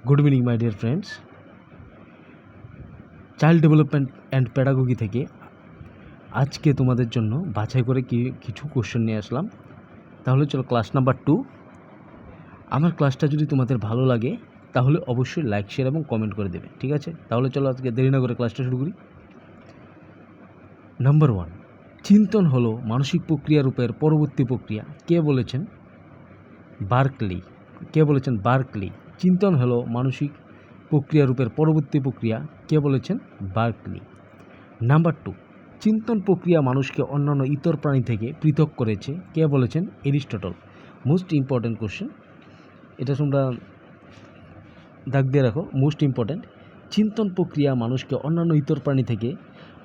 Good evening my dear friends, child development and pedagogy থেকে আজকে তোমাদের জন্য বাছাই করে কিছু কোশ্চেন নিয়ে আসলাম। তাহলে চলো ক্লাস নাম্বার 2। আমার ক্লাসটা যদি তোমাদের ভালো লাগে তাহলে অবশ্যই লাইক, শেয়ার এবং কমেন্ট করে দেবে, ঠিক আছে? তাহলে চলো আজকে দেরি না করে ক্লাসটা শুরু করি। নাম্বার 1, চিন্তন হলো মানসিক প্রক্রিয়া রূপের পরবর্তী প্রক্রিয়া। কে বলেছেন? বার্কলি। কে বলেছেন? বার্কলি। চিন্তন হলো মানসিক প্রক্রিয়া রূপের পরবর্তী প্রক্রিয়া। কে বলেছেন? বার্কলি। নাম্বার 2, চিন্তন প্রক্রিয়া মানুষকে অন্যান্য ইতর প্রাণী থেকে পৃথক করেছে। কে বলেছেন? এরিস্টটল। মোস্ট ইম্পর্ট্যান্ট কোশ্চেন, এটা তোমরা দাগ দিয়ে রাখো, মোস্ট ইম্পর্ট্যান্ট। চিন্তন প্রক্রিয়া মানুষকে অন্যান্য ইতর প্রাণী থেকে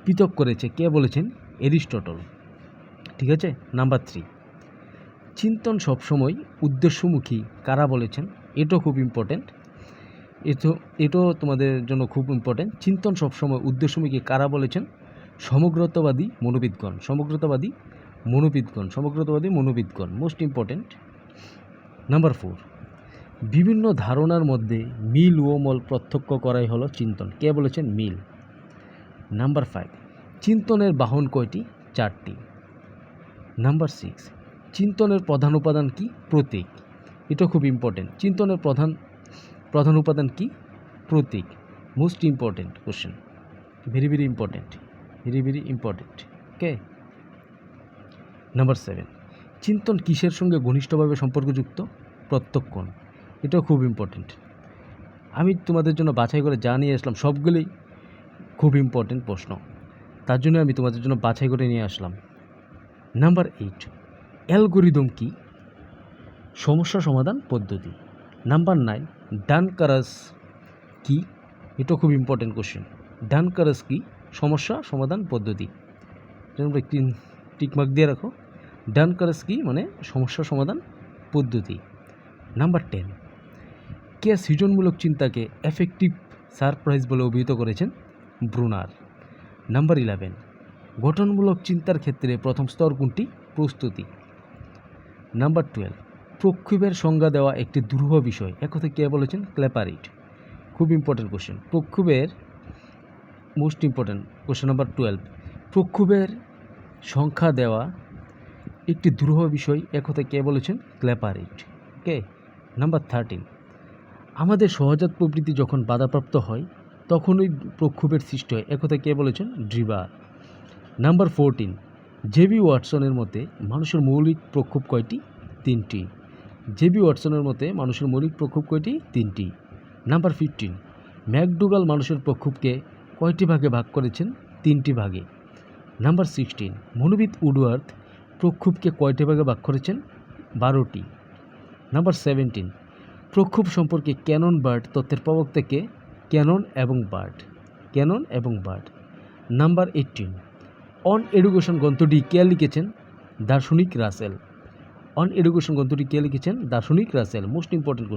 পৃথক করেছে। কে বলেছেন? এরিস্টটল, ঠিক আছে? নাম্বার 3, চিন্তন সবসময় উদ্দেশ্যমুখী। কারা বলেছেন? এটাও খুব ইম্পর্ট্যান্ট, এটাও তোমাদের জন্য খুব ইম্পর্ট্যান্ট। চিন্তন সবসময় উদ্দেশ্যমুখী কারা বলেছেন? সমগ্রতাবাদী মনোবিদগণ। সমগ্রতাবাদী মনোবিদগণ, মোস্ট ইম্পর্ট্যান্ট। নাম্বার 4, বিভিন্ন ধারণার মধ্যে মিল ও মল প্রত্যক্ষ করাই হলো চিন্তন। কে বলেছেন? মিল। নাম্বার 5, চিন্তনের বাহন কয়টি? 4টি। নাম্বার 6, চিন্তনের প্রধান উপাদান কি? প্রতীক। এটা খুব ইম্পর্টেন্ট। চিন্তনের প্রধান উপাদান কি? প্রতীক। Most important question, very important. Okay. Number 7, চিন্তন কিসের সঙ্গে ঘনিষ্ঠভাবে সম্পর্কযুক্ত? প্রত্যক্ষণ। এটাও খুব ইম্পর্টেন্ট। আমি তোমাদের জন্য বাছাই করে যা নিয়ে আসলাম সবগুলোই খুব ইম্পর্টেন্ট প্রশ্ন, তার জন্য আমি তোমাদের জন্য বাছাই করে নিয়ে আসলাম। নাম্বার 8, অ্যালগরিদম কি? সমস্যা সমাধান পদ্ধতি। নাম্বার 9, ডানকারাস কি? এটা খুব ইম্পর্টেন্ট কোশ্চেন। ডানকারাস কি? সমস্যা সমাধান পদ্ধতি। তোমরা একটি টিকমার্ক দিয়ে রাখো। ডানকারাস কি মানে সমস্যা সমাধান পদ্ধতি। নাম্বার 10, কে সৃজনমূলক চিন্তাকে এফেক্টিভ সারপ্রাইজ বলে অভিহিত করেছেন? ব্রুনার। নাম্বার 11, গঠনমূলক চিন্তার ক্ষেত্রে প্রথম স্তর কোনটি? প্রস্তুতি। নাম্বার 12, প্রক্ষোভের সংজ্ঞা দেওয়া একটি দুরূহ বিষয়। একথা কে বলেছেন? ক্ল্যাপারিট। খুব ইম্পর্টেন্ট কোশ্চেন। প্রক্ষোভের মোস্ট ইম্পর্টেন্ট কোশ্চেন নাম্বার 12, প্রক্ষোভের সংখ্যা দেওয়া একটি দুরূহ বিষয়। একথা কে বলেছেন? ক্ল্যাপারিট। ওকে। নাম্বার 13, আমাদের সহজাত প্রবৃত্তি যখন বাধাপ্রাপ্ত হয় তখনই প্রক্ষোভের সৃষ্টি হয়। একথা কে বলেছেন? ড্রিবার। নাম্বার 14, জেবি ওয়াটসনের মতে মানুষের মৌলিক প্রক্ষোভ কয়টি? 3টি। জেবি ওয়াটসনের মতে মানুষের মৌলিক প্রক্ষোভ কয়টি? 3টি। নাম্বার 15, ম্যাকডুগাল মানুষের প্রক্ষোভকে কয়টি ভাগে ভাগ করেছেন? 3টি ভাগে। নাম্বার 16, মনোবিদ উডওয়ার্থ প্রক্ষোভকে কয়টি ভাগে ভাগ করেছেন? 12টি। নাম্বার 17, প্রক্ষোভ সম্পর্কে ক্যানন বার্ড তত্ত্বের প্রবক্তা কে? ক্যানন এবং বার্ড। নাম্বার 18, অন এডুকেশন গ্রন্থটি কে লিখেছেন? দার্শনিক রাসেল। অন এডুকেশন গ্রন্থটি কে লিখেছেন? দার্শনিক Russell. Most important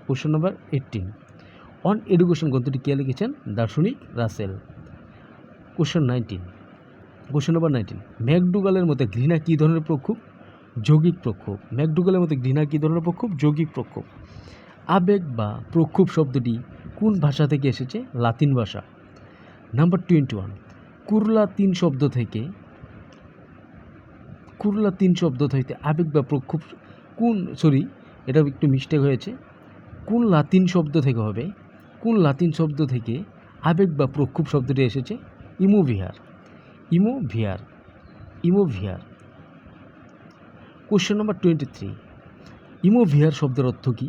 question number 18, on education গ্রন্থটি কে লিখেছেন? দার্শনিক রাসেল। কোশ্চেন নাম্বার 19, ম্যাকডুগালের মতে ঘৃণা কী ধরনের প্রক্ষোভ? যৌগিক প্রক্ষোভ। ম্যাকডুগালের মতে ঘৃণা কী ধরনের প্রক্ষোভ? যৌগিক প্রক্ষোভ। আবেগ বা প্রক্ষোভ শব্দটি কোন ভাষা থেকে এসেছে? লাতিন ভাষা। নাম্বার 21, কুরলা তিন শব্দ হইতে আবেগ বা প্রক্ষোভ এটা একটু মিস্টেক হয়েছে। কোন লাতিন শব্দ থেকে আবেগ বা প্রক্ষোভ শব্দটি এসেছে? ইমোভিয়ার। কোশ্চেন নাম্বার 23, ইমোভিয়ার শব্দের অর্থ কি?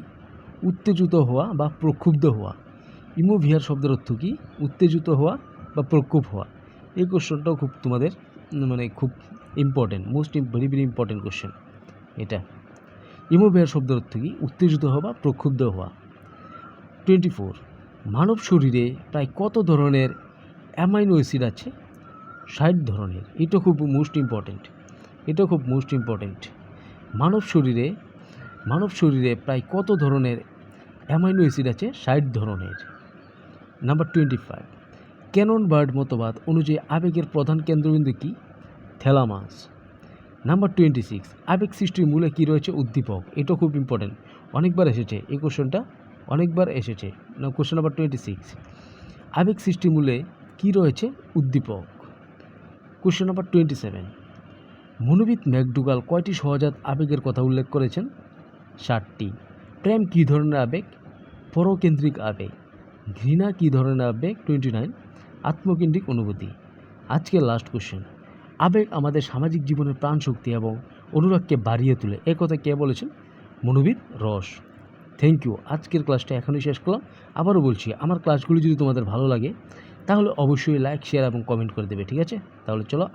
উত্তেজিত হওয়া বা প্রক্ষুব্ধ হওয়া। ইমোভিয়ার শব্দের অর্থ কি? উত্তেজিত হওয়া বা প্রক্ষোভ হওয়া। এই কোশ্চেনটাও খুব তোমাদের খুব ইম্পর্টেন্ট, ভেরি ইম্পর্টেন্ট কোশ্চেন এটা। ইমোভিয়ার শব্দের অর্থ কি? উত্তেজিত হওয়া বা প্রক্ষুব্ধ হওয়া। 24, মানব শরীরে প্রায় কত ধরনের অ্যামাইনো অ্যাসিড আছে? 60 ধরনের। এটা খুব মোস্ট ইম্পর্টেন্ট। মানব শরীরে প্রায় কত ধরনের অ্যামাইনো অ্যাসিড আছে? 60 ধরনের। নাম্বার 25, ক্যানন বার্ড মতবাদ অনুযায়ী আবেগের প্রধান কেন্দ্রবিন্দু কি? থ্যালামাস। নাম্বার 26, আবেগ সৃষ্টির মূলে কী রয়েছে? উদ্দীপক। এটা খুব ইম্পর্টেন্ট, অনেকবার এসেছে এই কোশ্চেনটা। অনেকবার এসেছে। না, কোশ্চেন নাম্বার 26, আবেগ সৃষ্টি মূলে কী রয়েছে? উদ্দীপক। কোশ্চেন নাম্বার 27, মনোবিদ ম্যাকডুগাল কয়টি সহজাত আবেগের কথা উল্লেখ করেছেন? 7টি। প্রেম কী ধরনের আবেগ? পরকেন্দ্রিক আবেগ। ঘৃণা কী ধরনের আবেগ? 29। আত্মকেন্দ্রিক অনুভূতি। আজকের লাস্ট কোশ্চেন, আবেগ আমাদের সামাজিক জীবনের প্রাণশক্তি এবং অনুরাগকে বাড়িয়ে তোলে, এ কথা কে বলেছেন? মনোবিদ রস। Thank you. আজকের ক্লাসটা এখনই শেষ করলাম। আবারও বলছি, আমার ক্লাসগুলি যদি তোমাদের ভালো লাগে তাহলে অবশ্যই লাইক, শেয়ার এবং কমেন্ট করে দেবে, ঠিক আছে? তাহলে চলো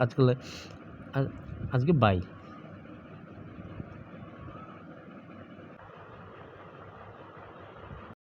আজকে বাই।